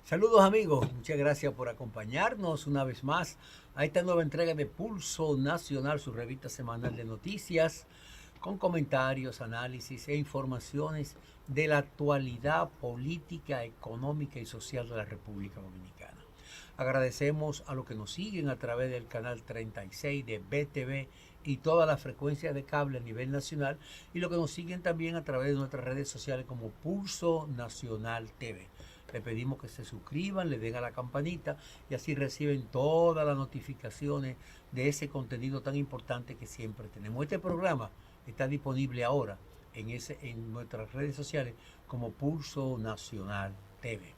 Saludos amigos, muchas gracias por acompañarnos una vez más a esta nueva entrega de Pulso Nacional, su revista semanal de noticias, con comentarios, análisis e informaciones de la actualidad política, económica y social de la República Dominicana. Agradecemos a los que nos siguen a través del canal 36 de BTV y todas las frecuencias de cable a nivel nacional y los que nos siguen también a través de nuestras redes sociales como Pulso Nacional TV. Le pedimos que se suscriban, le den a la campanita y así reciben todas las notificaciones de ese contenido tan importante que siempre tenemos. Este programa está disponible ahora en nuestras redes sociales como Pulso Nacional TV.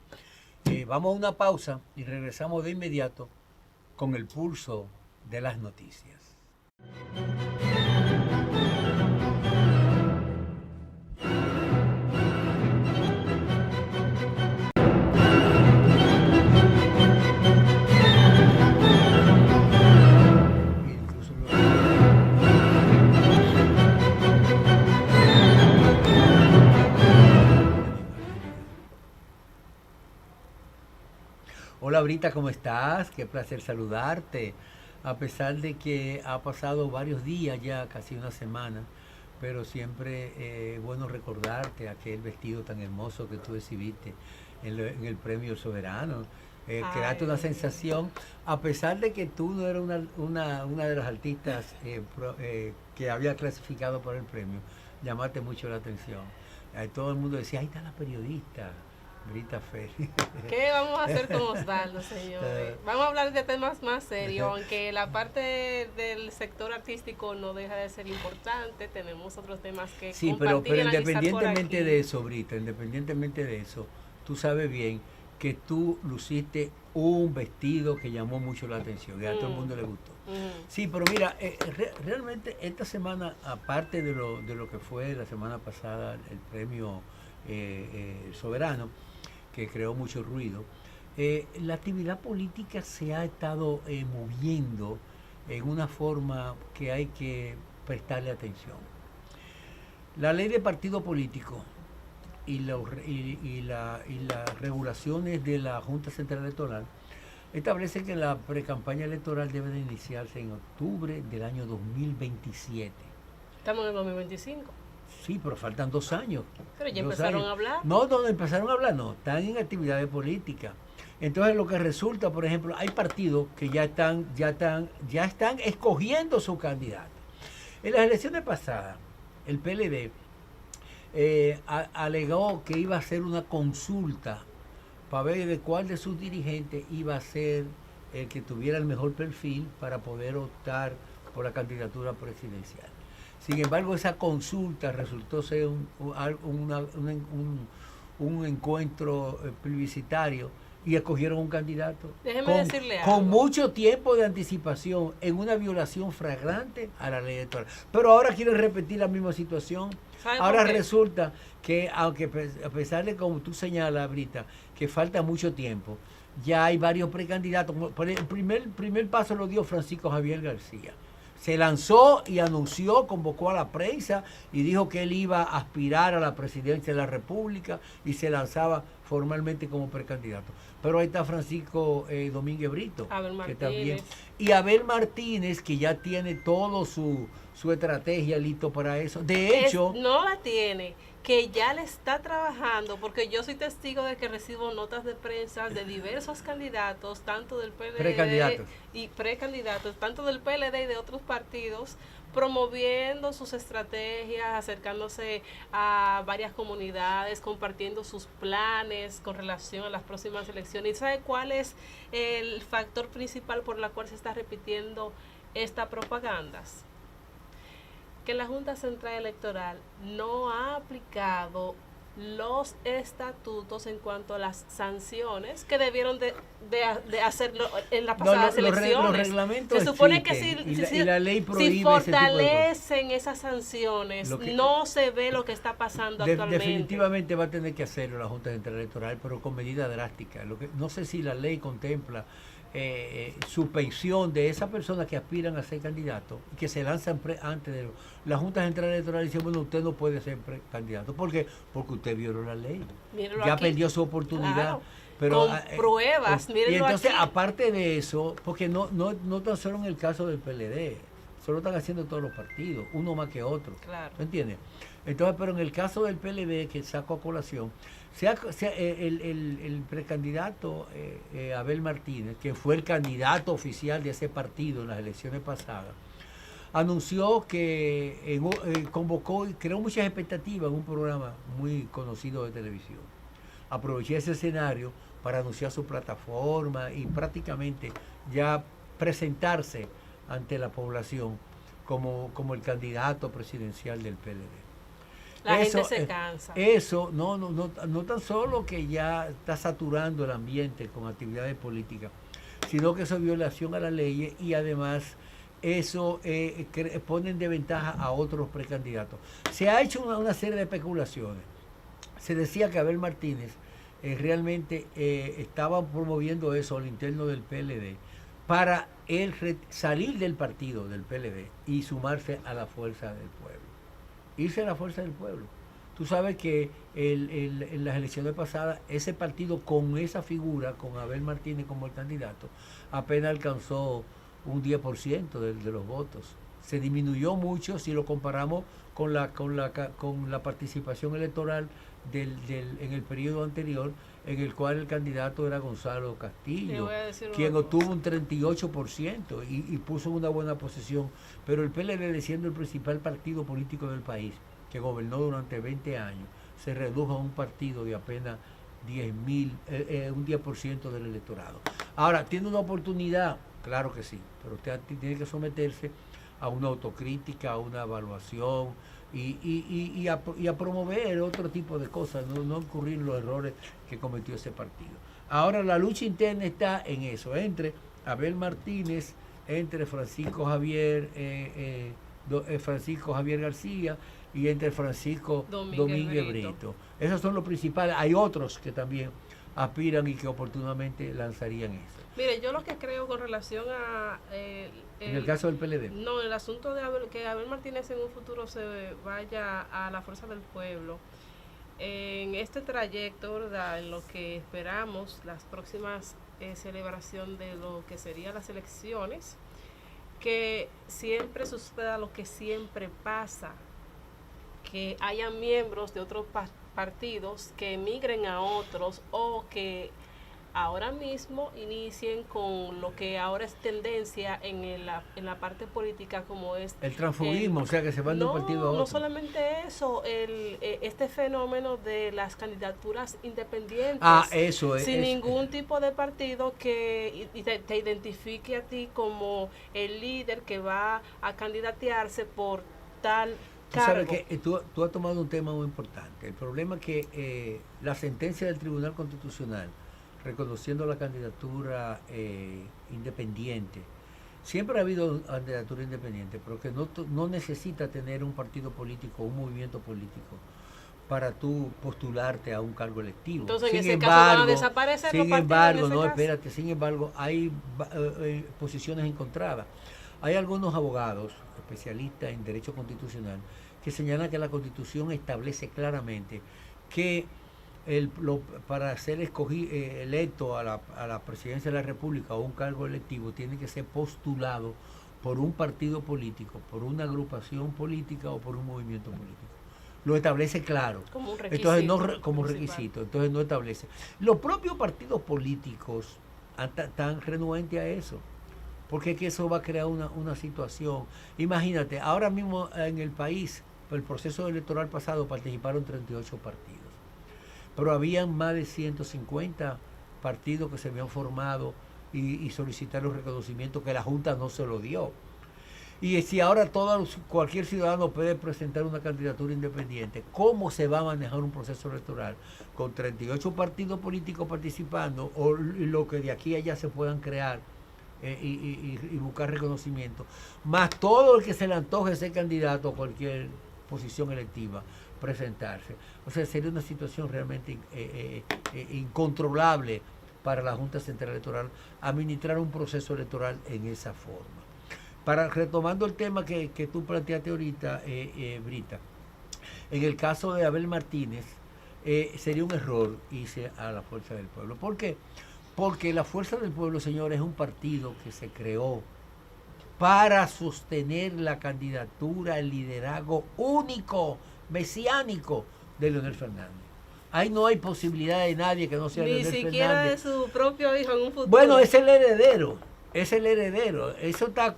Vamos a una pausa y regresamos de inmediato con el pulso de las noticias. Hola Brita, ¿cómo estás? Qué placer saludarte. A pesar de que ha pasado varios días ya, casi una semana, pero siempre es bueno recordarte aquel vestido tan hermoso que tú exhibiste en el Premio Soberano. Creaste una sensación, a pesar de que tú no eras una de las artistas que había clasificado para el premio, llamaste mucho la atención. Todo el mundo decía, ahí está la periodista. Brita Félix. ¿Qué vamos a hacer con Osvaldo, señores? Vamos a hablar de temas más serios, aunque la parte del sector artístico no deja de ser importante, tenemos otros temas que sí, compartir pero independientemente de eso, Brita, independientemente de eso, tú sabes bien que tú luciste un vestido que llamó mucho la atención y a todo el mundo le gustó. Sí, pero mira, realmente esta semana, aparte de lo que fue la semana pasada el premio Soberano, que creó mucho ruido, la actividad política se ha estado moviendo en una forma que hay que prestarle atención. La ley de partido político y las regulaciones de la Junta Central Electoral establece que la precampaña electoral debe de iniciarse en octubre del año 2027. Estamos en el 2025. Sí, pero faltan 2 años. Pero ya empezaron a hablar. No, empezaron a hablar, no, están en actividades políticas. Entonces lo que resulta, por ejemplo, hay partidos que ya están escogiendo su candidato. En las elecciones pasadas, el PLD alegó que iba a hacer una consulta para ver de cuál de sus dirigentes iba a ser el que tuviera el mejor perfil para poder optar por la candidatura presidencial. Sin embargo, esa consulta resultó ser un encuentro plebiscitario y escogieron un candidato con mucho tiempo de anticipación en una violación flagrante a la ley electoral. Pero ahora quieren repetir la misma situación. Ahora resulta que, aunque a pesar de, como tú señalas, Brita, que falta mucho tiempo, ya hay varios precandidatos. El primer paso lo dio Francisco Javier García. Se lanzó y anunció, convocó a la prensa y dijo que él iba a aspirar a la presidencia de la República y se lanzaba formalmente como precandidato. Pero ahí está Francisco Domínguez Brito, que también, y Abel Martínez, que ya tiene todo su estrategia listo para eso. De hecho, no la tiene, que ya le está trabajando, porque yo soy testigo de que recibo notas de prensa de diversos candidatos, tanto del PLD y precandidatos, tanto del PLD y de otros partidos, promoviendo sus estrategias, acercándose a varias comunidades, compartiendo sus planes con relación a las próximas elecciones. ¿Y sabe cuál es el factor principal por el cual se está repitiendo esta propaganda? Que la Junta Central Electoral no ha aplicado los estatutos en cuanto a las sanciones que debieron de hacerlo en las pasadas elecciones. Los reglamentos se supone que y la ley prohíbe si fortalecen esas sanciones, no se ve lo que está pasando actualmente. Definitivamente va a tener que hacerlo la Junta Central Electoral, pero con medidas drásticas. No sé si la ley contempla suspensión de esas personas que aspiran a ser candidatos y que se lanzan antes de la Junta Central Electoral dice, bueno, usted no puede ser candidato. ¿Por qué? Porque usted violó la ley. Mírenlo ya aquí. Perdió su oportunidad. Claro. Pero, con pruebas, mírenlo. Y entonces, aquí. aparte de eso, porque no tan solo en el caso del PLD, solo están haciendo todos los partidos, uno más que otro. Claro. ¿Me entiendes? Entonces, pero en el caso del PLD, que saco a colación, el precandidato Abel Martínez, que fue el candidato oficial de ese partido en las elecciones pasadas, anunció que convocó y creó muchas expectativas en un programa muy conocido de televisión. Aproveché ese escenario para anunciar su plataforma y prácticamente ya presentarse ante la población como el candidato presidencial del PLD. La gente se cansa. Eso no tan solo que ya está saturando el ambiente con actividades políticas, sino que eso es violación a la ley y además eso pone en desventaja a otros precandidatos. Se ha hecho una serie de especulaciones. Se decía que Abel Martínez realmente estaba promoviendo eso al interno del PLD para él salir del partido del PLD y sumarse a la fuerza del pueblo. Irse a la fuerza del pueblo. Tú sabes que en las elecciones pasadas, ese partido con esa figura, con Abel Martínez como el candidato, apenas alcanzó un 10% de los votos. Se disminuyó mucho si lo comparamos con la participación electoral en el periodo anterior, en el cual el candidato era Gonzalo Castillo, quien obtuvo un 38% y puso una buena posición, pero el PLD, siendo el principal partido político del país, que gobernó durante 20 años, se redujo a un partido de apenas 10.000, un 10% del electorado. Ahora, ¿tiene una oportunidad? Claro que sí, pero usted tiene que someterse a una autocrítica, a una evaluación y a promover otro tipo de cosas, no ocurrir los errores que cometió ese partido. Ahora la lucha interna está en eso, entre Abel Martínez, entre Francisco Javier García y entre Francisco Domínguez Brito. Esos son los principales. Hay otros que también aspiran y que oportunamente lanzarían eso. Mire, yo lo que creo con relación a... en el caso del PLD. No, el asunto de que Abel Martínez en un futuro se vaya a la fuerza del pueblo. En este trayecto, ¿verdad? En lo que esperamos, las próximas celebración de lo que serían las elecciones, que siempre suceda lo que siempre pasa, que haya miembros de otros partidos que emigren a otros o que ahora mismo inicien con lo que ahora es tendencia en la parte política, como es el transfugismo, o sea, que se van de un partido a otro. No solamente eso, este fenómeno de las candidaturas independientes, eso sin ningún tipo de partido que te identifique a ti como el líder que va a candidatearse por tal Tú sabes que tú has tomado un tema muy importante. El problema es que la sentencia del Tribunal Constitucional, reconociendo la candidatura independiente, siempre ha habido candidatura independiente, pero que no necesita tener un partido político, un movimiento político, para tú postularte a un cargo electivo. Entonces, en ese caso van a desaparecer los partidos. Espérate, sin embargo, hay posiciones encontradas. Hay algunos abogados especialistas en derecho constitucional que señalan que la Constitución establece claramente que para ser electo a la presidencia de la República o un cargo electivo tiene que ser postulado por un partido político, por una agrupación política o por un movimiento político. Lo establece claro. Como un requisito. Entonces, como requisito. Entonces no establece. Los propios partidos políticos están renuentes a eso, porque es que eso va a crear una situación. Imagínate, ahora mismo en el país, el proceso electoral pasado participaron 38 partidos, pero habían más de 150 partidos que se habían formado y solicitaron reconocimiento que la Junta no se lo dio. Y si ahora cualquier ciudadano puede presentar una candidatura independiente, ¿cómo se va a manejar un proceso electoral con 38 partidos políticos participando o lo que de aquí a allá se puedan crear y buscar reconocimiento? Más todo el que se le antoje ser candidato a cualquier posición electiva, presentarse. O sea, sería una situación realmente incontrolable para la Junta Central Electoral administrar un proceso electoral en esa forma. Retomando el tema que tú planteaste ahorita, Brita, en el caso de Abel Martínez, sería un error irse a la Fuerza del Pueblo. ¿Por qué? Porque la Fuerza del Pueblo, señores, es un partido que se creó para sostener la candidatura, el liderazgo único, mesiánico de Leonel Fernández. Ahí no hay posibilidad de nadie que no sea Leonel Fernández. Ni siquiera de su propio hijo en un futuro. Bueno, es el heredero. Eso está,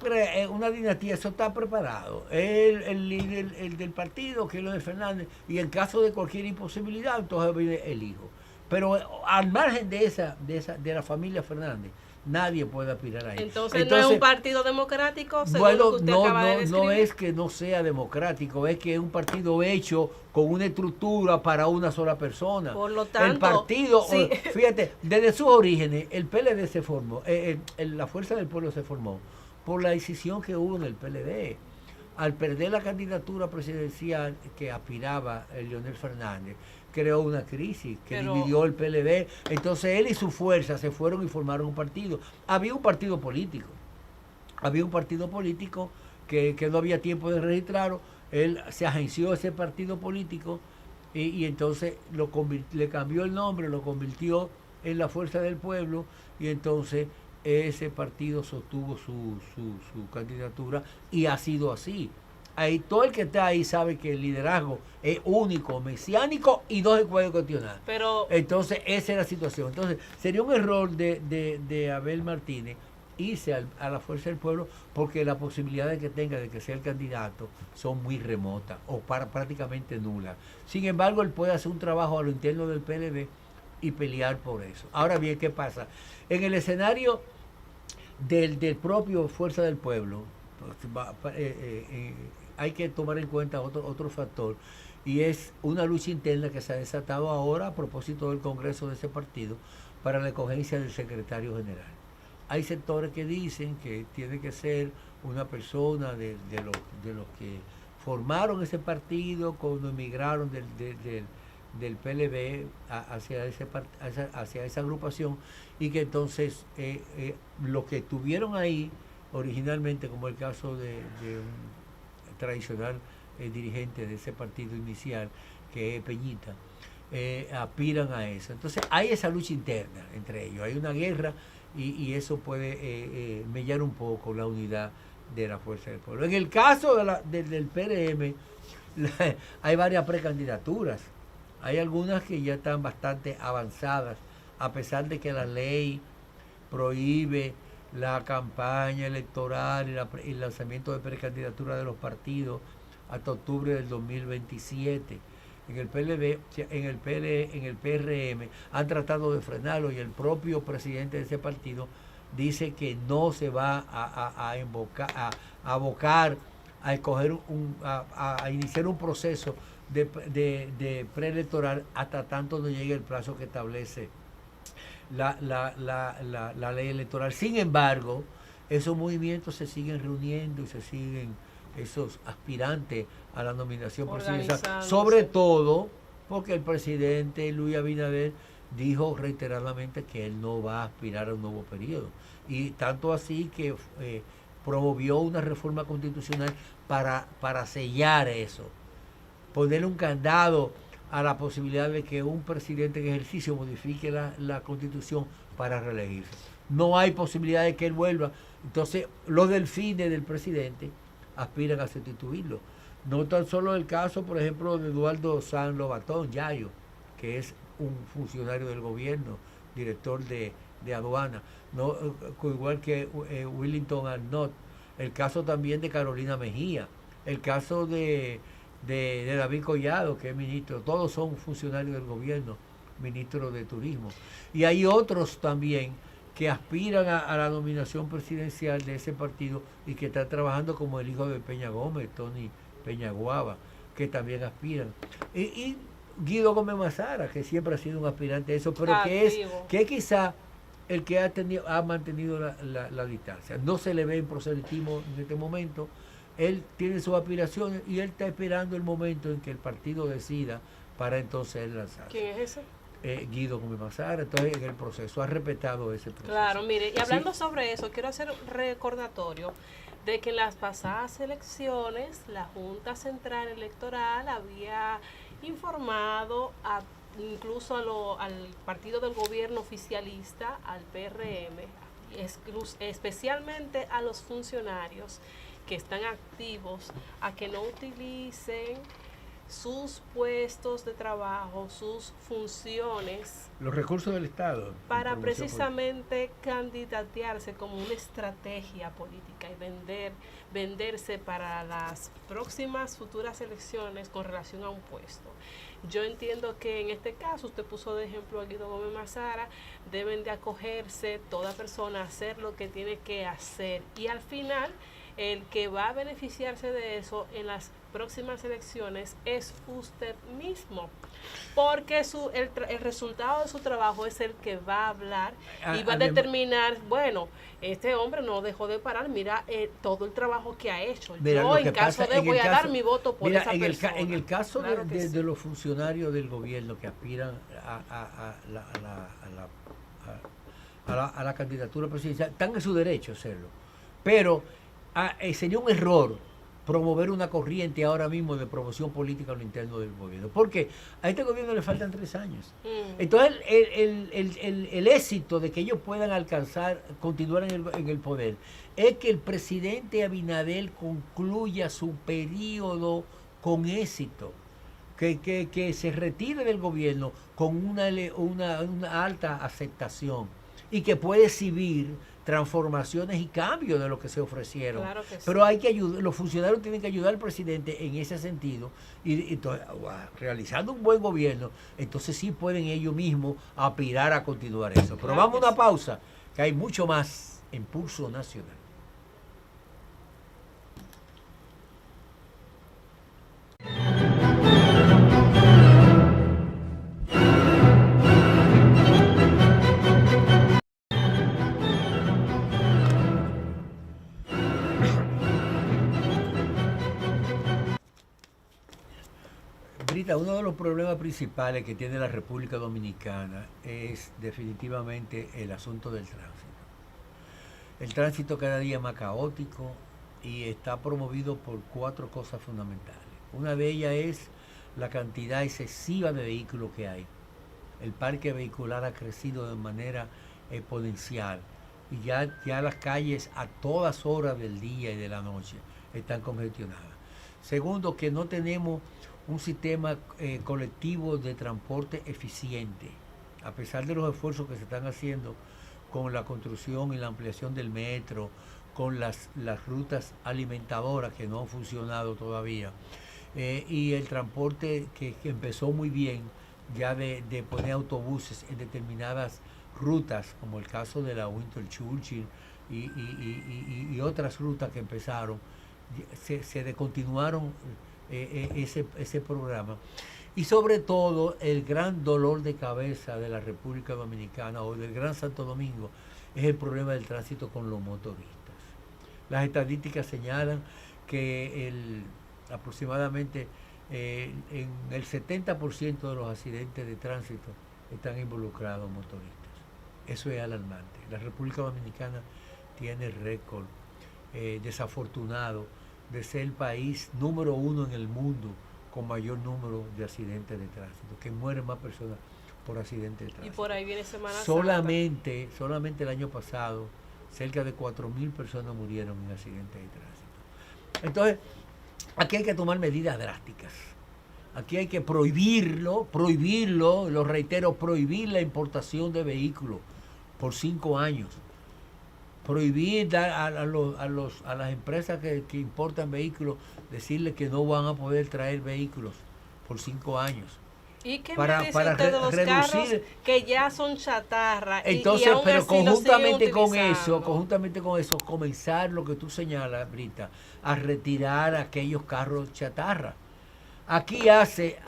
una dinastía, eso está preparado. El líder el del partido, que es Leonel Fernández, y en caso de cualquier imposibilidad, entonces viene el hijo. Pero al margen de la familia Fernández, nadie puede aspirar a eso. Entonces no es un partido democrático, según lo que usted acaba de describir. No es que no sea democrático, es que es un partido hecho con una estructura para una sola persona. Por lo tanto, el partido, sí. Fíjate, desde sus orígenes, el PLD se formó, la Fuerza del Pueblo se formó por la decisión que hubo en el PLD. Al perder la candidatura presidencial que aspiraba Leonel Fernández, creó una crisis que dividió el PLD. Entonces él y su fuerza se fueron y formaron un partido. Había un partido político que no había tiempo de registrarlo. Él se agenció a ese partido político y entonces le cambió el nombre, lo convirtió en la Fuerza del Pueblo, y entonces ese partido sostuvo su candidatura, y ha sido así. Ahí, todo el que está ahí sabe que el liderazgo es único, mesiánico, y no se puede cuestionar. Entonces, esa es la situación. Entonces, sería un error de Abel Martínez irse a la Fuerza del Pueblo, porque las posibilidades que tenga de que sea el candidato son muy remotas o prácticamente nulas. Sin embargo, él puede hacer un trabajo a lo interno del PLD y pelear por eso. Ahora bien, ¿qué pasa? En el escenario del propio Fuerza del Pueblo, hay que tomar en cuenta otro factor, y es una lucha interna que se ha desatado ahora a propósito del Congreso de ese partido para la escogencia del secretario general. Hay sectores que dicen que tiene que ser una persona de los que formaron ese partido cuando emigraron del PLD hacia esa agrupación, y que entonces lo que estuvieron ahí originalmente, como el caso de un tradicional dirigente de ese partido inicial, que es Peñita, aspiran a eso. Entonces hay esa lucha interna entre ellos, hay una guerra, y eso puede mellar un poco la unidad de la Fuerza del Pueblo. En el caso del PRM, hay varias precandidaturas. Hay algunas que ya están bastante avanzadas, a pesar de que la ley prohíbe la campaña electoral y el lanzamiento de precandidatura de los partidos hasta octubre del 2027. En el PLD, en el PRM han tratado de frenarlo, y el propio presidente de ese partido dice que no se va a abocar a escoger a iniciar un proceso de preelectoral hasta tanto no llegue el plazo que establece la ley electoral. Sin embargo, esos movimientos se siguen reuniendo y se siguen esos aspirantes a la nominación presidencial, sobre todo porque el presidente Luis Abinader dijo reiteradamente que él no va a aspirar a un nuevo periodo, y tanto así que promovió una reforma constitucional para sellar eso, ponerle un candado a la posibilidad de que un presidente en ejercicio modifique la constitución para reelegirse. No hay posibilidad de que él vuelva. Entonces, los delfines del presidente aspiran a sustituirlo. No tan solo el caso, por ejemplo, de Eduardo San Lobatón Yayo, que es un funcionario del gobierno, director de aduana, no, igual que Willington Arnott, el caso también de Carolina Mejía, el caso de David Collado, que es ministro. Todos son funcionarios del gobierno, ministro de Turismo. Y hay otros también que aspiran a la nominación presidencial de ese partido y que están trabajando, como el hijo de Peña Gómez, Tony Peñaguaba, que también aspiran. Y Guido Gómez Mazara, que siempre ha sido un aspirante a eso, pero que es quizá el que ha mantenido la distancia. No se le ve en proselitismo en este momento. Él tiene sus aspiraciones y él está esperando el momento en que el partido decida para entonces él lanzarse. ¿Quién es ese? Guido Gómez Mazara. Entonces, en el proceso ha respetado ese proceso. Claro, mire, y hablando sobre eso, quiero hacer un recordatorio de que en las pasadas elecciones la Junta Central Electoral había informado incluso al partido del gobierno oficialista, al PRM, especialmente a los funcionarios que están activos, a que no utilicen sus puestos de trabajo, sus funciones, los recursos del Estado, para precisamente candidatearse como una estrategia política y venderse para las próximas futuras elecciones con relación a un puesto. Yo entiendo que en este caso, usted puso de ejemplo a Guido Gómez Mazara, deben de acogerse toda persona a hacer lo que tiene que hacer, y al final el que va a beneficiarse de eso en las próximas elecciones es usted mismo, porque el resultado de su trabajo es el que va a hablar y va a determinar, bueno, este hombre no dejó de parar, mira todo el trabajo que ha hecho. Mira, yo en caso de voy a dar mi voto por esa persona. En el caso claro de los funcionarios del gobierno que aspiran a la candidatura presidencial, están en su derecho a hacerlo, pero sería un error promover una corriente ahora mismo de promoción política a lo interno del gobierno, porque a este gobierno le faltan 3 años. Entonces el éxito de que ellos puedan continuar en el poder, es que el presidente Abinader concluya su periodo con éxito, que se retire del gobierno con una alta aceptación y que puede exhibir transformaciones y cambios de lo que se ofrecieron. Claro que sí. Pero hay que ayudar, los funcionarios tienen que ayudar al presidente en ese sentido, y entonces, realizando un buen gobierno, entonces sí pueden ellos mismos aspirar a continuar eso. Pero claro, vamos a una pausa, que hay mucho más en Pulso Nacional. Brita, uno de los problemas principales que tiene la República Dominicana es definitivamente el asunto del tránsito. El tránsito cada día es más caótico y está promovido por 4 cosas fundamentales. Una de ellas es la cantidad excesiva de vehículos que hay. El parque vehicular ha crecido de manera exponencial y ya las calles a todas horas del día y de la noche están congestionadas. Segundo, que no tenemos un sistema colectivo de transporte eficiente, a pesar de los esfuerzos que se están haciendo con la construcción y la ampliación del metro, con las rutas alimentadoras que no han funcionado todavía, y el transporte que empezó muy bien, ya de poner autobuses en determinadas rutas, como el caso de la Winston Churchill y otras rutas que empezaron, se descontinuaron ese programa. Y sobre todo el gran dolor de cabeza de la República Dominicana o del Gran Santo Domingo es el problema del tránsito con los motoristas. Las estadísticas señalan que aproximadamente en el 70% de los accidentes de tránsito están involucrados motoristas. Eso es alarmante. La República Dominicana tiene récord desafortunado de ser el país número 1 en el mundo con mayor número de accidentes de tránsito, que mueren más personas por accidentes de tránsito. Y por ahí viene Semana Santa. Solamente el año pasado, cerca de 4.000 personas murieron en accidentes de tránsito. Entonces, aquí hay que tomar medidas drásticas. Aquí hay que prohibirlo, lo reitero, prohibir la importación de vehículos por 5 años. Prohibir a las empresas que importan vehículos, decirles que no van a poder traer vehículos por 5 años. ¿Y qué me dice usted de los carros que ya son chatarra? Entonces, y pero conjuntamente con eso, comenzar lo que tú señalas, Brita, a retirar aquellos carros chatarra. Aquí hace,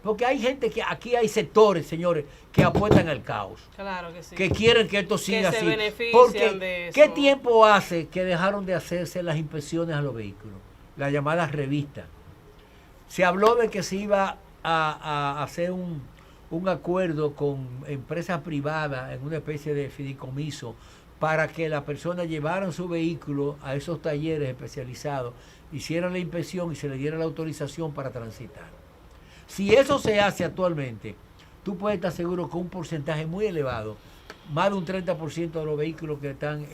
porque hay gente aquí hay sectores, señores, que apuestan al caos. Claro que sí. Que quieren que esto siga así. Porque de eso. ¿Qué tiempo hace que dejaron de hacerse las inspecciones a los vehículos? Las llamadas revistas. Se habló de que se iba a hacer un acuerdo con empresas privadas en una especie de fideicomiso para que la persona llevaran su vehículo a esos talleres especializados, hicieran la inspección y se le diera la autorización para transitar. Si eso se hace actualmente, tú puedes estar seguro que un porcentaje muy elevado, más de un 30% de los vehículos que están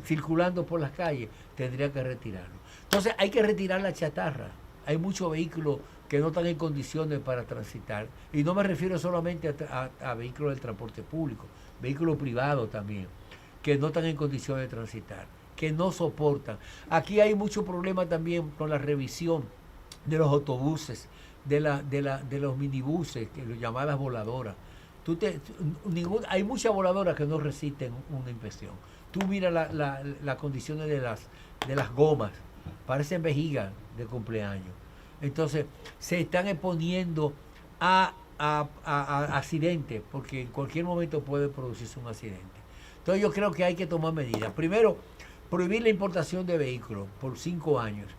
circulando por las calles, tendría que retirarlo. Entonces hay que retirar la chatarra. Hay muchos vehículos que no están en condiciones para transitar. Y no me refiero solamente a vehículos del transporte público, vehículos privados también, que no están en condiciones de transitar, que no soportan. Aquí hay mucho problema también con la revisión de los autobuses, de los minibuses, que lo llamadas voladoras. Hay muchas voladoras que no resisten una inspección. Tú miras las condiciones de las gomas, parecen vejigas de cumpleaños. Entonces se están exponiendo a accidentes, porque en cualquier momento puede producirse un accidente. Entonces yo creo que hay que tomar medidas. Primero, prohibir la importación de vehículos por 5 años.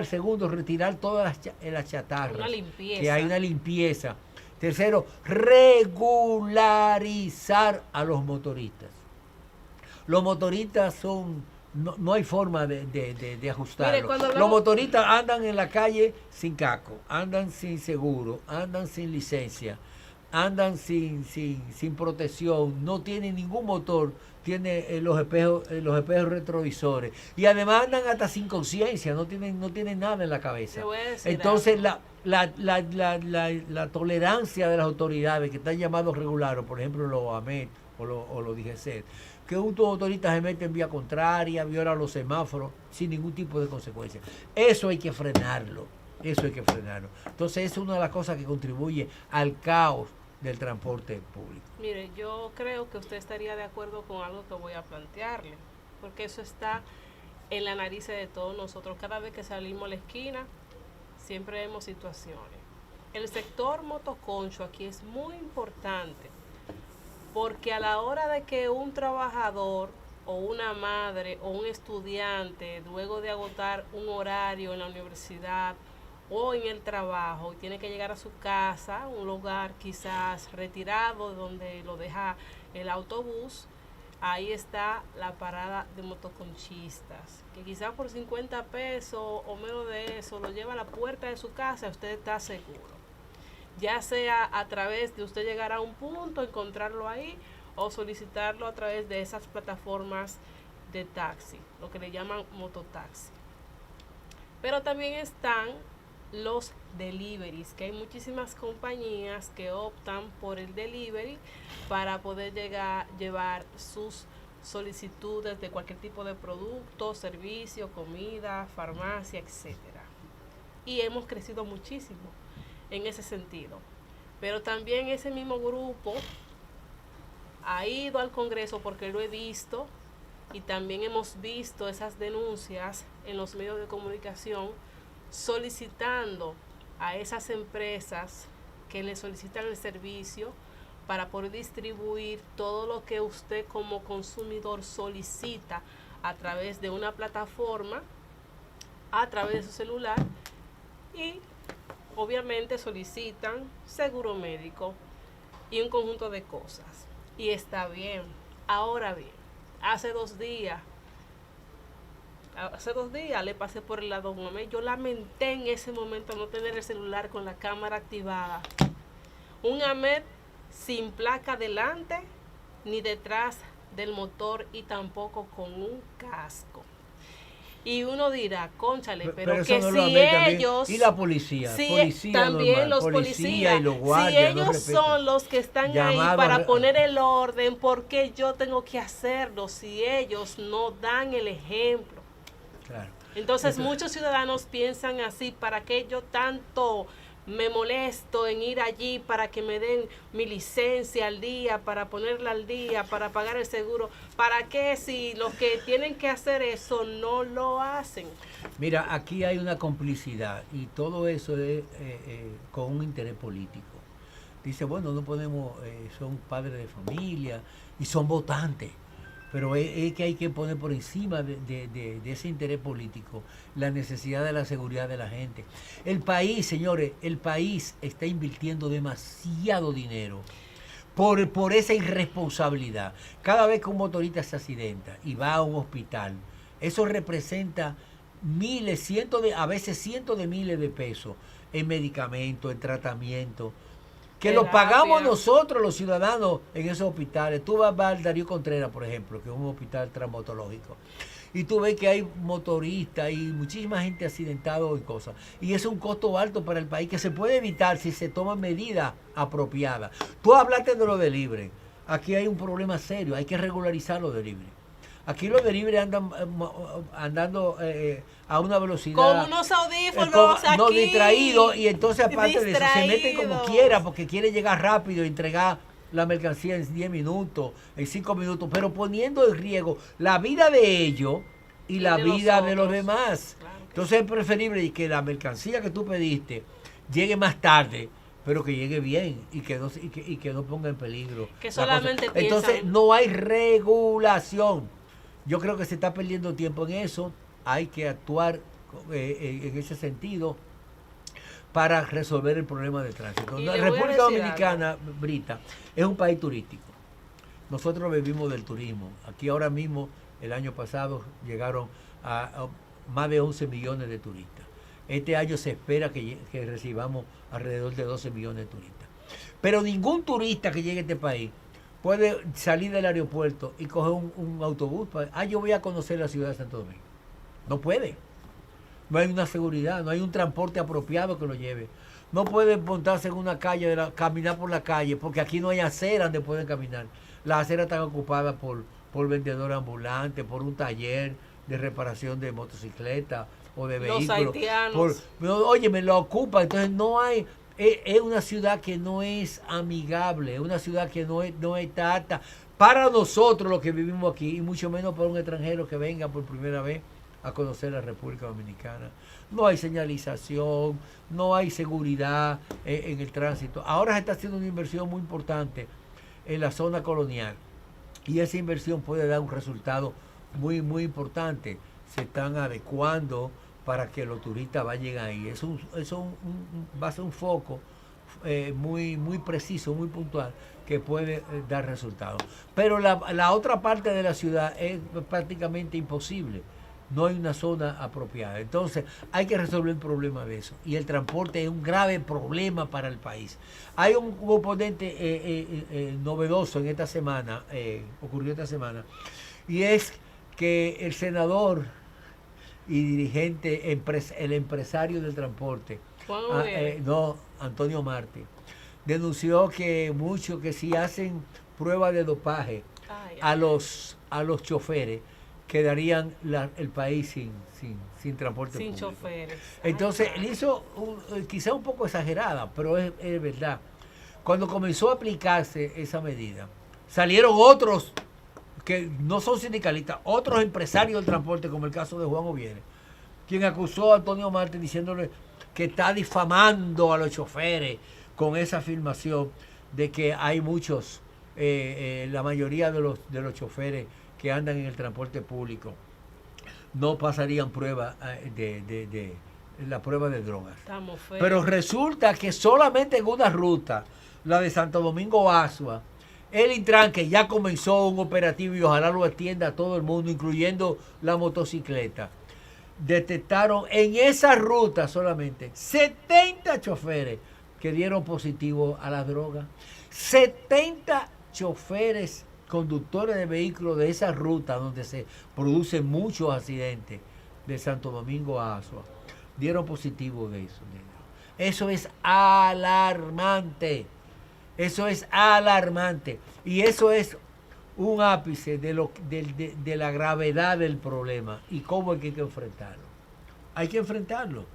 Segundo, retirar todas las chatarras. Que hay una limpieza. Tercero, regularizar a los motoristas. Los motoristas no hay forma de ajustarlo. Los motoristas andan en la calle sin casco, andan sin seguro, andan sin licencia, andan sin protección, no tienen ningún motor, tienen los espejos retrovisores, y además andan hasta sin conciencia, no tienen nada en la cabeza. Entonces la tolerancia de las autoridades que están llamados regulares, por ejemplo los AMET o los DGC, que un motorista se mete en vía contraria, viola los semáforos sin ningún tipo de consecuencia. Eso hay que frenarlo. Entonces, es una de las cosas que contribuye al caos del transporte público. Mire, yo creo que usted estaría de acuerdo con algo que voy a plantearle, porque eso está en la nariz de todos nosotros. Cada vez que salimos a la esquina, siempre vemos situaciones. El sector motoconcho aquí es muy importante, porque a la hora de que un trabajador o una madre o un estudiante, luego de agotar un horario en la universidad o en el trabajo, tiene que llegar a su casa, un lugar quizás retirado de donde lo deja el autobús, ahí está la parada de motoconchistas, que quizás por 50 pesos o menos de eso lo lleva a la puerta de su casa, usted está seguro. Ya sea a través de usted llegar a un punto, encontrarlo ahí, o solicitarlo a través de esas plataformas de taxi, lo que le llaman mototaxi. Pero también están los deliveries, que hay muchísimas compañías que optan por el delivery para poder llevar sus solicitudes de cualquier tipo de producto, servicio, comida, farmacia, etcétera. Y hemos crecido muchísimo en ese sentido. Pero también ese mismo grupo ha ido al Congreso, porque lo he visto, y también hemos visto esas denuncias en los medios de comunicación, solicitando a esas empresas que le solicitan el servicio para poder distribuir todo lo que usted como consumidor solicita a través de una plataforma, a través de su celular, y obviamente solicitan seguro médico y un conjunto de cosas. Y está bien. Ahora bien, hace dos días le pasé por el lado de un AMET. Yo lamenté en ese momento no tener el celular con la cámara activada. Un AMET sin placa delante ni detrás del motor, y tampoco con un casco. Y uno dirá, cónchale, pero que no si ellos... Y la policía, también normal, los policías y los guardias, si ellos son los que están ahí para poner el orden, ¿por qué yo tengo que hacerlo si ellos no dan el ejemplo? Claro. Entonces muchos ciudadanos piensan así: ¿para qué yo tanto me molesto en ir allí para que me den mi licencia al día, para ponerla al día, para pagar el seguro? ¿Para qué si los que tienen que hacer eso no lo hacen? Mira, aquí hay una complicidad, y todo eso es con un interés político. Dice, bueno, no podemos, son padres de familia y son votantes. pero es que hay que poner por encima de ese interés político la necesidad de la seguridad de la gente. El país, señores, el país está invirtiendo demasiado dinero por esa irresponsabilidad. Cada vez que un motorista se accidenta y va a un hospital, eso representa miles, a veces cientos de miles de pesos en medicamentos, en tratamiento, que lo pagamos nosotros los ciudadanos en esos hospitales. Tú vas al Darío Contreras, por ejemplo, que es un hospital traumatológico, y tú ves que hay motoristas y muchísima gente accidentada y cosas. Y es un costo alto para el país que se puede evitar si se toman medidas apropiadas. Tú hablaste de los delivery. Aquí hay un problema serio, hay que regularizar los delivery. Aquí los delivery andan andando a una velocidad. Con unos audífonos aquí. No, distraídos, y entonces aparte de eso se meten como quiera porque quieren llegar rápido y entregar la mercancía en 10 minutos, en 5 minutos, pero poniendo en riesgo la vida de ellos y la vida de los demás. Claro. Entonces es preferible que la mercancía que tú pediste llegue más tarde, pero que llegue bien y que no ponga en peligro. Que solamente piensan. Entonces no hay regulación. Yo creo que se está perdiendo tiempo en eso. Hay que actuar en ese sentido para resolver el problema de tránsito. La República Dominicana, Brita, es un país turístico. Nosotros vivimos del turismo. Aquí ahora mismo, el año pasado, llegaron a más de 11 millones de turistas. Este año se espera que recibamos alrededor de 12 millones de turistas. Pero ningún turista que llegue a este país puede salir del aeropuerto y coger un autobús yo voy a conocer la ciudad de Santo Domingo. No puede. No hay una seguridad, no hay un transporte apropiado que lo lleve. No pueden montarse en una calle, caminar por la calle, porque aquí no hay acera donde pueden caminar. Las aceras están ocupadas por vendedores ambulantes, por un taller de reparación de motocicletas o de vehículos. Los haitianos. Oye, me lo ocupa, entonces no hay. Es una ciudad que no es amigable, es una ciudad que no está apta para nosotros los que vivimos aquí, y mucho menos para un extranjero que venga por primera vez a conocer la República Dominicana. No hay señalización, no hay seguridad en el tránsito. Ahora se está haciendo una inversión muy importante en la zona colonial, y esa inversión puede dar un resultado muy, muy importante. Se están adecuando para que los turistas vayan ahí. Eso va a ser un foco muy, muy preciso, muy puntual, que puede dar resultados. Pero la otra parte de la ciudad es prácticamente imposible. No hay una zona apropiada. Entonces hay que resolver el problema de eso. Y el transporte es un grave problema para el país. Hay un componente novedoso en esta semana, ocurrió esta semana, y es que el senador y dirigente, el empresario del transporte, Antonio Marte, denunció que si hacen pruebas de dopaje a los choferes, quedarían el país sin transporte público. Sin choferes. Entonces, él hizo quizá un poco exagerada, pero es verdad. Cuando comenzó a aplicarse esa medida, salieron otros que no son sindicalistas, otros empresarios del transporte, como el caso de Juan Oviere, quien acusó a Antonio Marte diciéndole que está difamando a los choferes con esa afirmación de que hay muchos, la mayoría de los choferes que andan en el transporte público no pasarían prueba de la prueba de drogas. Pero resulta que solamente en una ruta, la de Santo Domingo Asua, el Intran, que ya comenzó un operativo y ojalá lo extienda a todo el mundo, incluyendo la motocicleta, detectaron en esa ruta solamente 70 choferes que dieron positivo a la droga. 70 choferes, conductores de vehículos de esa ruta donde se producen muchos accidentes, de Santo Domingo a Asua, dieron positivo de eso. Eso es alarmante. Eso es alarmante. Y eso es un ápice de la gravedad del problema y cómo hay que enfrentarlo. Hay que enfrentarlo.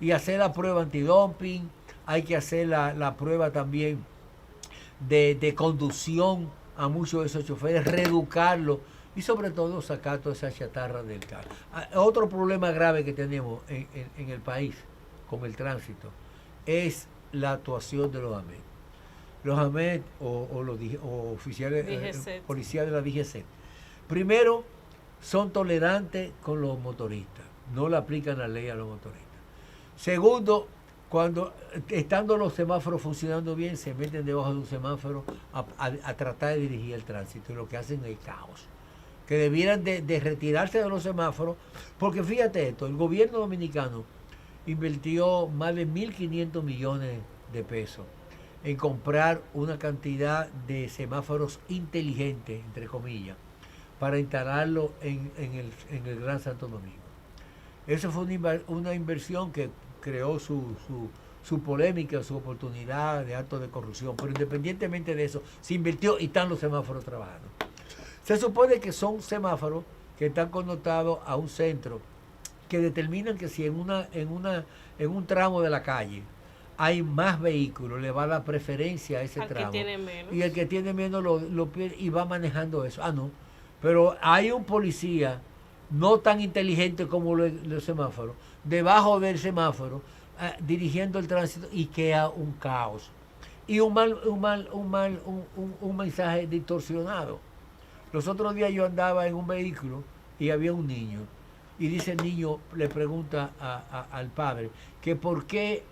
Y hacer la prueba antidumping, hay que hacer la prueba también de conducción a muchos de esos choferes, reeducarlo y sobre todo sacar toda esa chatarra del carro. Otro problema grave que tenemos en el país con el tránsito es la actuación de los AME. los AMET o oficiales policías de la DGC. Primero, son tolerantes con los motoristas, no le aplican la ley a los motoristas. Segundo, cuando estando los semáforos funcionando bien, se meten debajo de un semáforo a tratar de dirigir el tránsito, y lo que hacen es caos. Que debieran de retirarse de los semáforos, porque fíjate esto, el gobierno dominicano invirtió más de 1.500 millones de pesos en comprar una cantidad de semáforos inteligentes, entre comillas, para instalarlo en el Gran Santo Domingo. Eso fue una inversión que creó su polémica, su oportunidad de actos de corrupción, pero independientemente de eso, se invirtió y están los semáforos trabajando. Se supone que son semáforos que están connotados a un centro que determinan que si en un tramo de la calle hay más vehículos, le va a dar preferencia a ese tramo. Que tiene menos. Y el que tiene menos lo pierde y va manejando eso. No. Pero hay un policía no tan inteligente como los semáforos, debajo del semáforo, dirigiendo el tránsito, y queda un caos. Y un mensaje distorsionado. Los otros días yo andaba en un vehículo y había un niño. Y dice el niño, le pregunta al padre, que por qué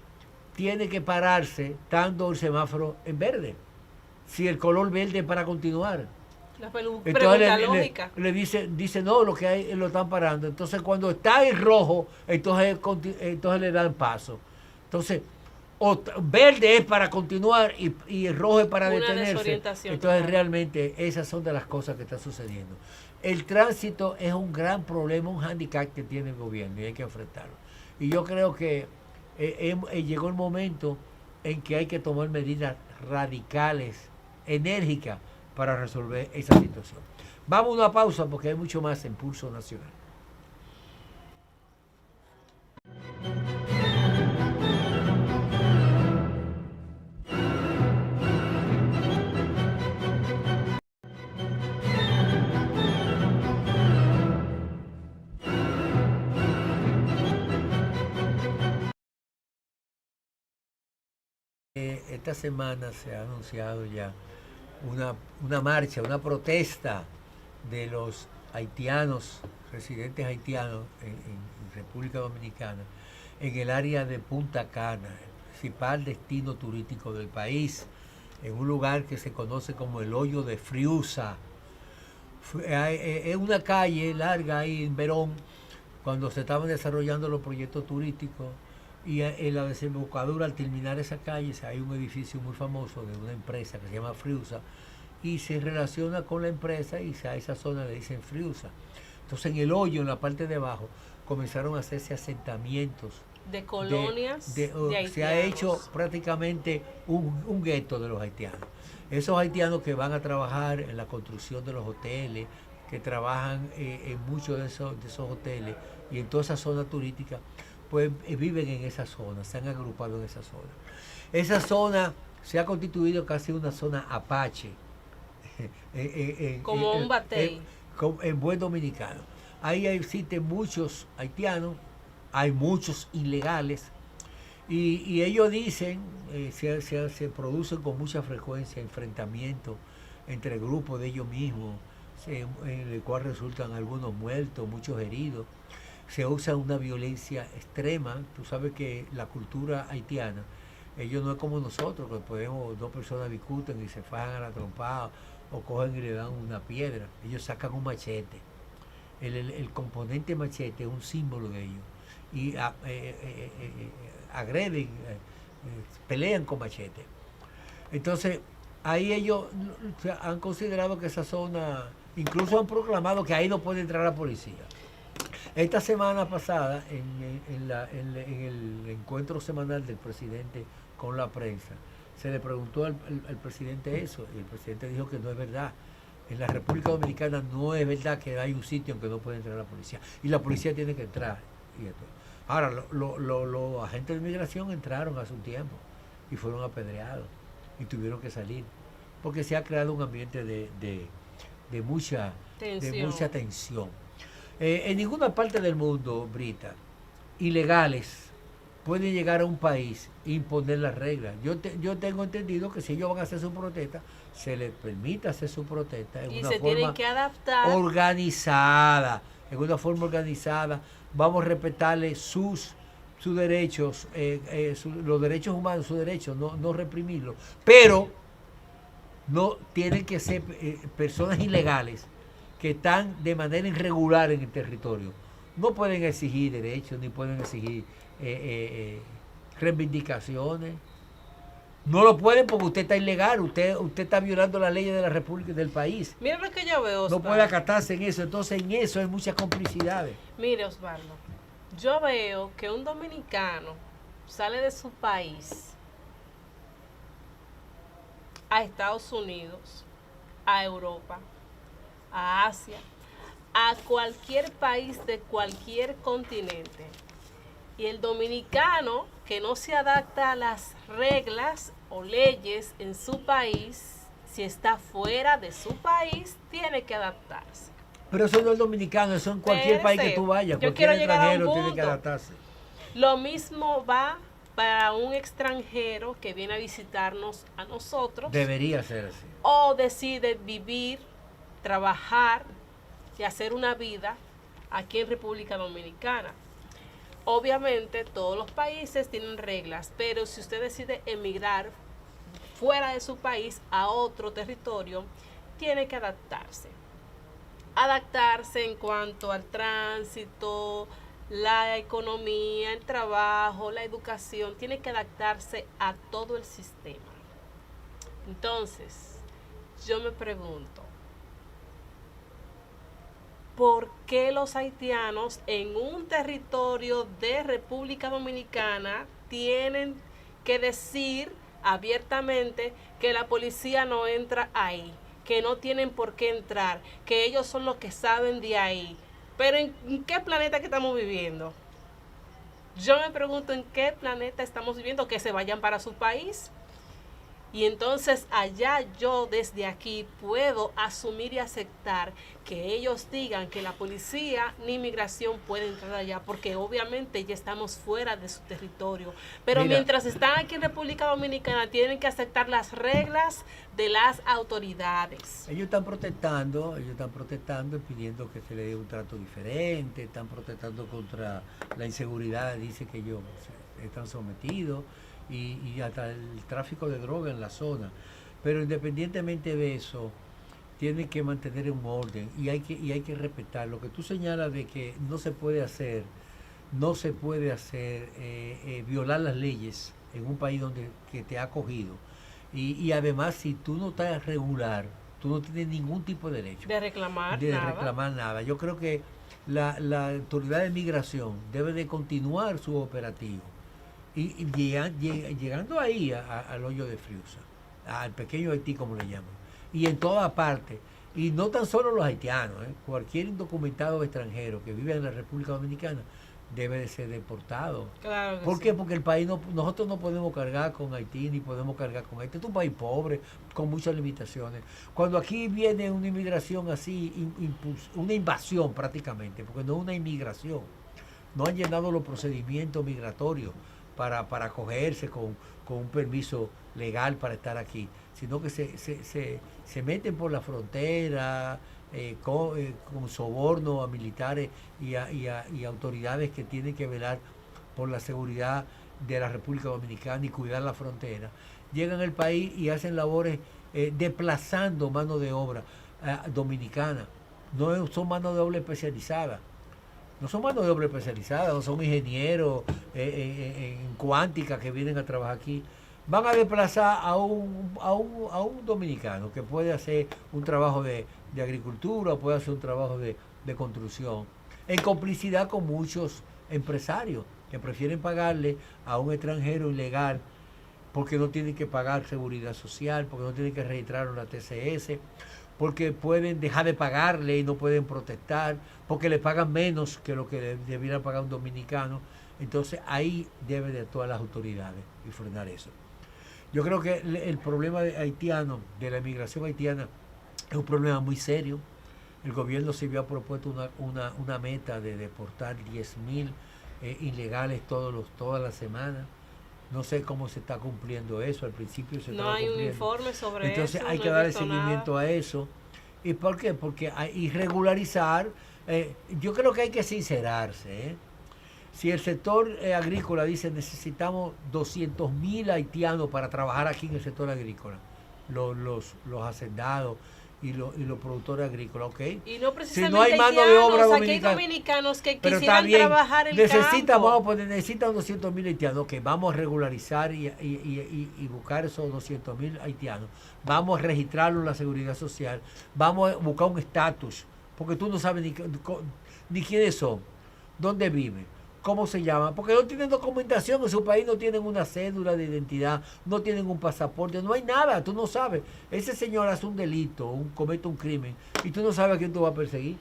tiene que pararse estando el semáforo en verde, si el color verde es para continuar. Entonces le dice no, lo que hay lo están parando. Entonces cuando está en rojo, entonces le dan paso. Entonces, verde es para continuar y el rojo es para detenerse. Entonces realmente esas son de las cosas que están sucediendo. El tránsito es un gran problema, un hándicap que tiene el gobierno y hay que enfrentarlo. Y yo creo que llegó el momento en que hay que tomar medidas radicales, enérgicas, para resolver esa situación. Vamos a una pausa porque hay mucho más en Pulso Nacional. Esta semana se ha anunciado ya una marcha, una protesta de los haitianos, residentes haitianos en República Dominicana, en el área de Punta Cana, el principal destino turístico del país, en un lugar que se conoce como el Hoyo de Friusa. Es una calle larga ahí en Verón, cuando se estaban desarrollando los proyectos turísticos, y en la desembocadura, al terminar esa calle, hay un edificio muy famoso de una empresa que se llama Friusa, y se relaciona con la empresa y a esa zona le dicen Friusa. Entonces en el hoyo, en la parte de abajo, comenzaron a hacerse asentamientos de colonias de haitianos. Se ha hecho prácticamente un gueto de los haitianos. Esos haitianos que van a trabajar en la construcción de los hoteles, que trabajan en muchos de esos hoteles y en toda esa zona turística, pues viven en esa zona, se han agrupado en esa zona. Esa zona se ha constituido casi una zona apache. Como un batey. En buen dominicano. Ahí existen muchos haitianos, hay muchos ilegales, y ellos dicen, se producen con mucha frecuencia enfrentamientos entre grupos de ellos mismos, en el cual resultan algunos muertos, muchos heridos. Se usa una violencia extrema. Tú sabes que la cultura haitiana, ellos no es como nosotros, que dos personas discuten y se fajan a la trompada o cogen y le dan una piedra. Ellos sacan un machete. El componente machete es un símbolo de ellos. Y agreden, pelean con machete. Entonces, ahí ellos han considerado que esa zona, incluso han proclamado que ahí no puede entrar la policía. Esta semana pasada, en el encuentro semanal del presidente con la prensa, se le preguntó al presidente eso, y el presidente dijo que no es verdad. En la República Dominicana no es verdad que hay un sitio en que no puede entrar la policía, y la policía tiene que entrar. Ahora, los agentes de migración entraron hace un tiempo y fueron apedreados y tuvieron que salir, porque se ha creado un ambiente de mucha tensión. En ninguna parte del mundo, Brita, ilegales pueden llegar a un país e imponer las reglas. Yo tengo entendido que si ellos van a hacer su protesta, se les permite hacer su protesta en una forma que adaptar. Organizada, en una forma organizada. Vamos a respetarle sus derechos, los derechos humanos, sus derechos, no reprimirlos. Pero no tienen que ser personas ilegales que están de manera irregular en el territorio. No pueden exigir derechos, ni pueden exigir reivindicaciones. No lo pueden porque usted está ilegal, usted está violando las leyes de la República y del país. Mira lo que yo veo, Osvaldo. No puede acatarse en eso, entonces en eso hay muchas complicidades. Mire, Osvaldo, yo veo que un dominicano sale de su país a Estados Unidos, a Europa, a Asia, a cualquier país de cualquier continente. Y el dominicano que no se adapta a las reglas o leyes en su país, si está fuera de su país, tiene que adaptarse. Pero eso no es dominicano, eso en cualquier país que tú vayas, cualquier extranjero tiene que adaptarse. Lo mismo va para un extranjero que viene a visitarnos a nosotros. Debería ser así. O decide vivir, trabajar y hacer una vida aquí en República Dominicana. Obviamente todos los países tienen reglas, pero si usted decide emigrar fuera de su país a otro territorio, tiene que adaptarse. Adaptarse en cuanto al tránsito, la economía, el trabajo, la educación, tiene que adaptarse a todo el sistema. Entonces, yo me pregunto, ¿por qué los haitianos en un territorio de República Dominicana tienen que decir abiertamente que la policía no entra ahí, que no tienen por qué entrar, que ellos son los que saben de ahí? Pero ¿en qué planeta que estamos viviendo? Yo me pregunto en qué planeta estamos viviendo, que se vayan para su país. Y entonces allá yo desde aquí puedo asumir y aceptar que ellos digan que la policía ni inmigración puede entrar allá, porque obviamente ya estamos fuera de su territorio. Pero mientras están aquí en República Dominicana tienen que aceptar las reglas de las autoridades. Ellos están protestando pidiendo que se le dé un trato diferente, están protestando contra la inseguridad, dice que ellos están sometidos. Y hasta el tráfico de droga en la zona. Pero independientemente de eso, tienen que mantener un orden y hay que respetar. Lo que tú señalas de que no se puede hacer violar las leyes en un país que te ha acogido. Y además, si tú no estás regular, tú no tienes ningún tipo de derecho de reclamar nada. Yo creo que la autoridad de migración debe de continuar su operativo. Y llegando ahí al hoyo de Friusa, al pequeño Haití como le llaman, y en toda parte, y no tan solo los haitianos, cualquier indocumentado extranjero que vive en la República Dominicana debe de ser deportado. Claro que ¿Por qué? sí. Porque el país nosotros no podemos cargar con Haití, ni podemos cargar con Haití. Es un país pobre, con muchas limitaciones. Cuando aquí viene una inmigración así, una invasión prácticamente, porque no es una inmigración, no han llenado los procedimientos migratorios para acogerse con un permiso legal para estar aquí, sino que se meten por la frontera con soborno a militares y a autoridades que tienen que velar por la seguridad de la República Dominicana y cuidar la frontera. Llegan al país y hacen labores desplazando mano de obra dominicana. No son mano de obra especializada. No son mano de obra especializada, no son ingenieros en cuántica que vienen a trabajar aquí. Van a desplazar a un dominicano que puede hacer un trabajo de agricultura, puede hacer un trabajo de construcción, en complicidad con muchos empresarios que prefieren pagarle a un extranjero ilegal porque no tienen que pagar seguridad social, porque no tienen que registrarlo en la TCS, porque pueden dejar de pagarle y no pueden protestar, porque le pagan menos que lo que debiera pagar un dominicano. Entonces ahí deben de actuar las autoridades y frenar eso. Yo creo que el problema haitiano, de la inmigración haitiana, es un problema muy serio. El gobierno se había propuesto una meta de deportar 10,000 ilegales todas las semanas. No sé cómo se está cumpliendo eso, al principio se estaba cumpliendo. No hay un informe sobre eso. Entonces hay que darle seguimiento a eso. ¿Y por qué? Porque hay regularizar. Yo creo que hay que sincerarse. Si el sector agrícola dice necesitamos 200.000 haitianos para trabajar aquí en el sector agrícola, los hacendados y los productores agrícolas, ¿ok? Y no precisamente si no hay mano de obra dominicana, aquí hay dominicanos que quisieran trabajar el campo. Necesitan 200.000 haitianos, ok, vamos a regularizar y buscar esos 200.000 haitianos. Vamos a registrarlo en la Seguridad Social, vamos a buscar un estatus, porque tú no sabes ni quiénes son, dónde viven, cómo se llaman, porque no tienen documentación en su país, no tienen una cédula de identidad, no tienen un pasaporte, no hay nada, tú no sabes. Ese señor hace un delito, comete un crimen, y tú no sabes a quién tú vas a perseguir,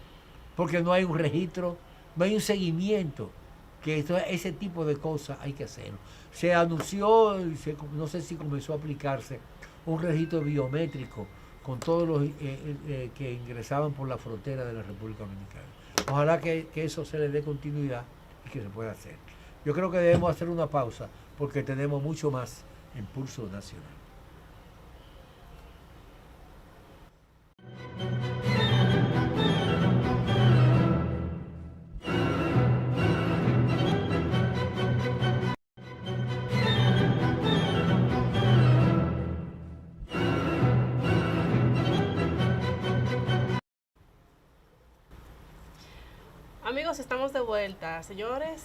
porque no hay un registro, no hay un seguimiento, que ese tipo de cosas hay que hacerlo. Se anunció, no sé si comenzó a aplicarse, un registro biométrico con todos los que ingresaban por la frontera de la República Dominicana. Ojalá que eso se le dé continuidad y que se pueda hacer. Yo creo que debemos hacer una pausa porque tenemos mucho más en Pulso Nacional. Amigos, estamos de vuelta. Señores,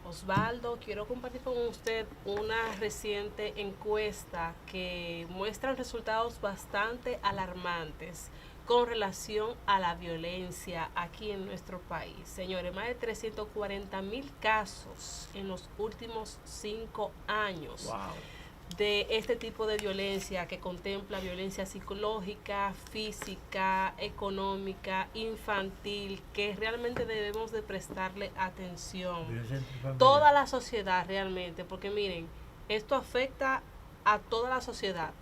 Osvaldo, quiero compartir con usted una reciente encuesta que muestra resultados bastante alarmantes con relación a la violencia aquí en nuestro país. Señores, más de 340,000 casos en los últimos 5 años. Wow. De este tipo de violencia que contempla violencia psicológica, física, económica, infantil, que realmente debemos de prestarle atención. Toda la sociedad realmente, porque miren, esto afecta a toda la sociedad,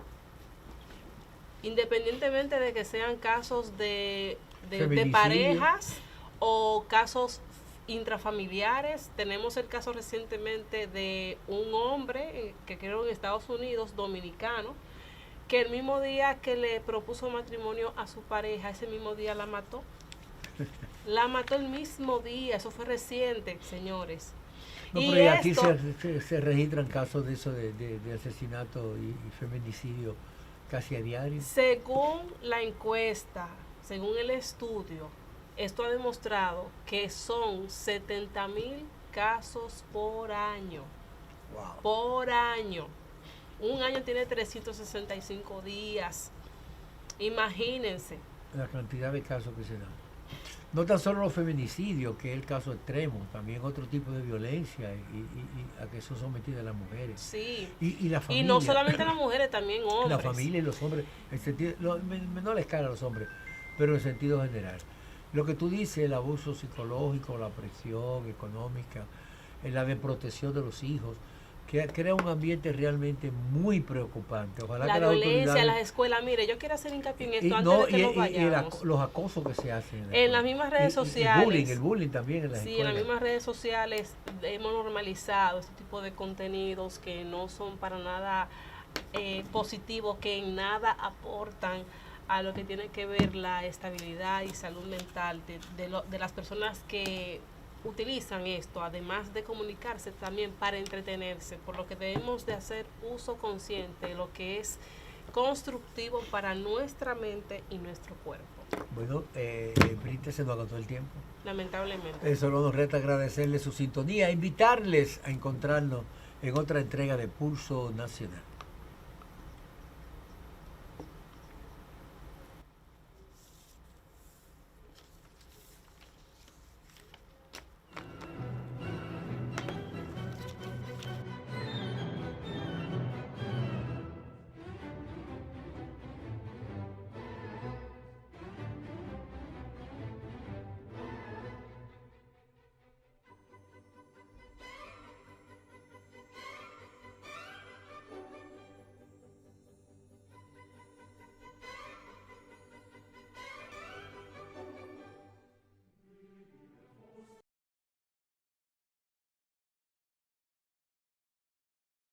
independientemente de que sean casos de parejas o casos intrafamiliares. Tenemos el caso recientemente de un hombre que creo en Estados Unidos, dominicano, que el mismo día que le propuso matrimonio a su pareja, ese mismo día la mató. La mató el mismo día, eso fue reciente, señores. No, pero y aquí se registran casos de eso, de asesinato y feminicidio casi a diario. Según la encuesta, según el estudio, esto ha demostrado que son 70,000 casos por año. Wow. Por año. Un año tiene 365 días. Imagínense. La cantidad de casos que se dan. No tan solo los feminicidios, que es el caso extremo, también otro tipo de violencia y a que son sometidas las mujeres. Sí. Y la familia. Y no solamente las mujeres, también hombres. La familia y los hombres, en sentido, menor escala a los hombres, pero en sentido general. Lo que tú dices, el abuso psicológico, la presión económica, la desprotección de los hijos, que crea un ambiente realmente muy preocupante. Ojalá la que violencia en las escuelas, mire, yo quiero hacer hincapié en esto antes de que nos vayamos. Los acosos que se hacen en las mismas redes sociales. El bullying también en las escuelas. Sí, en las mismas redes sociales hemos normalizado este tipo de contenidos que no son para nada positivos, que en nada aportan a lo que tiene que ver la estabilidad y salud mental de las personas que utilizan esto, además de comunicarse también para entretenerse, por lo que debemos de hacer uso consciente de lo que es constructivo para nuestra mente y nuestro cuerpo. Bueno, Brita, se nos agotó el tiempo. Lamentablemente. Solo nos resta agradecerles su sintonía, invitarles a encontrarnos en otra entrega de Pulso Nacional.